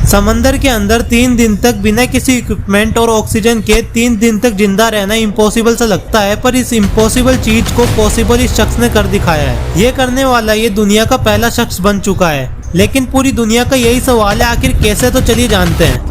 समंदर के अंदर 3 दिन तक बिना किसी इक्विपमेंट और ऑक्सीजन के 3 दिन तक जिंदा रहना इम्पॉसिबल सा लगता है, पर इस इम्पॉसिबल चीज को पॉसिबल इस शख्स ने कर दिखाया है। ये करने वाला ये दुनिया का पहला शख्स बन चुका है। लेकिन पूरी दुनिया का यही सवाल है, आखिर कैसे, तो चलिए जानते हैं।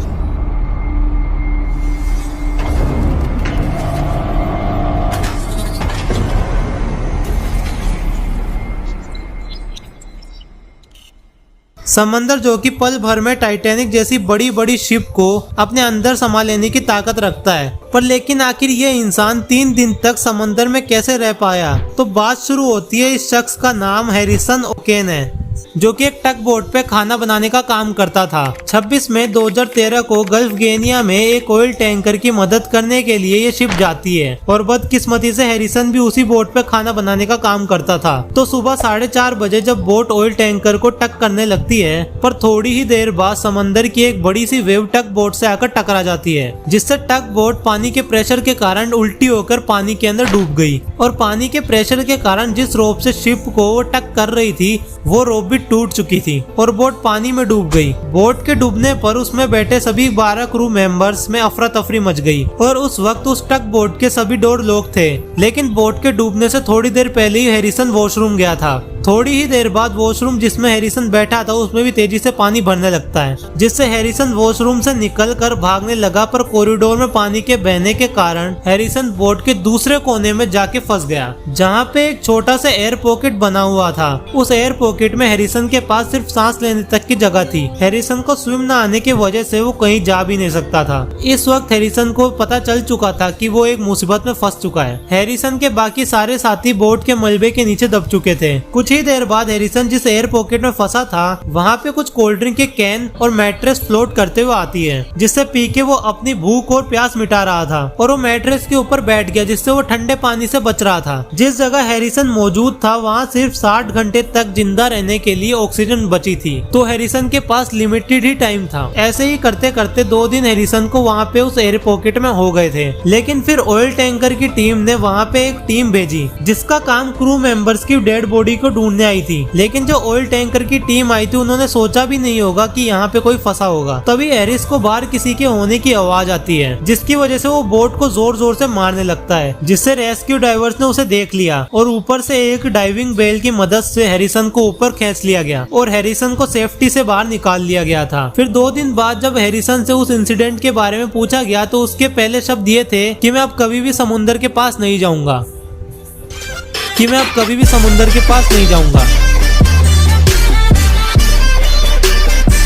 समंदर जो कि पल भर में टाइटैनिक जैसी बड़ी बड़ी शिप को अपने अंदर समा लेने की ताकत रखता है, पर लेकिन आखिर ये इंसान 3 दिन तक समंदर में कैसे रह पाया? तो बात शुरू होती है। इस शख्स का नाम हैरिसन ओकेन है, जो कि एक टग बोट पे खाना बनाने का काम करता था। 26 मई 2013 को गल्फ गेनिया में एक ऑयल टैंकर की मदद करने के लिए ये शिप जाती है, और बदकिस्मती से हैरिसन भी उसी बोट पे खाना बनाने का काम करता था। तो सुबह 4:30 बजे जब बोट ऑयल टैंकर को टक करने लगती है, पर थोड़ी ही देर बाद समंदर की एक बड़ी सी वेव टग बोट से आकर टकरा जाती है, जिससे टग बोट पानी के प्रेशर के कारण उल्टी होकर पानी के अंदर डूब गई। और पानी के प्रेशर के कारण जिस रोप से शिप को वो टक कर रही थी, वो रोप भी टूट चुकी थी और बोट पानी में डूब गई। बोट के डूबने पर उसमें बैठे सभी 12 क्रू मेंबर्स में अफरा तफरी मच गई, और उस वक्त उस टग बोट के सभी डोर लॉक थे। लेकिन बोट के डूबने से थोड़ी देर पहले ही हैरिसन वॉशरूम गया था। थोड़ी ही देर बाद वॉशरूम जिसमें हैरिसन बैठा था उसमें भी तेजी से पानी भरने लगता है, जिससे हैरिसन वॉशरूम से निकलकर भागने लगा, पर कॉरिडोर में पानी के बहने के कारण हैरिसन बोट के दूसरे कोने में जाके फंस गया, जहाँ पे एक छोटा सा एयर पॉकेट बना हुआ था। उस एयर पॉकेट में हैरिसन के पास सिर्फ सांस लेने तक की जगह थी। हैरिसन को स्विम न आने की वजह से वो कहीं जा भी नहीं सकता था। इस वक्त हैरिसन को पता चल चुका था कि वो एक मुसीबत में फंस चुका है। हैरिसन के बाकी सारे साथी बोट के मलबे के नीचे दब चुके थे। कुछ ही देर बाद हैरिसन जिस एयर पॉकेट में फंसा था, वहाँ पे कुछ कोल्ड ड्रिंक के कैन और मैट्रेस फ्लोट करते हुए आती है, जिससे पी के वो अपनी भूख और प्यास मिटा रहा था, और वो मैट्रेस के ऊपर बैठ गया, जिससे वो ठंडे पानी से बच रहा था। जिस जगह हैरिसन मौजूद था वहाँ सिर्फ 60 घंटे तक जिंदा रहने के लिए ऑक्सीजन बची थी, तो हैरिसन के पास लिमिटेड ही टाइम था। ऐसे ही करते करते 2 दिन हैरिसन को वहाँ पे उस एयर पॉकेट में हो गए थे। लेकिन फिर ऑयल टैंकर की टीम ने वहाँ पे एक टीम भेजी, जिसका काम क्रू मेंबर्स की डेड बॉडी को ढूंढने आई थी। लेकिन जो ऑयल टैंकर की टीम आई थी, उन्होंने सोचा भी नहीं होगा कि यहाँ पे कोई फंसा होगा। तभी हैरिस को बाहर किसी के होने की आवाज आती है, जिसकी वजह से वो बोट को जोर जोर से मारने लगता है, जिससे रेस्क्यू डाइवर्स ने उसे देख लिया, और ऊपर से एक डाइविंग बेल की मदद से हैरिसन को ऊपर खींच लिया गया और हैरिसन को सेफ्टी से बाहर निकाल लिया गया था। फिर 2 दिन बाद जब हैरिसन से उस इंसिडेंट के बारे में पूछा गया, तो उसके पहले शब्द ये थे कि मैं अब कभी भी समुंदर के पास नहीं जाऊंगा।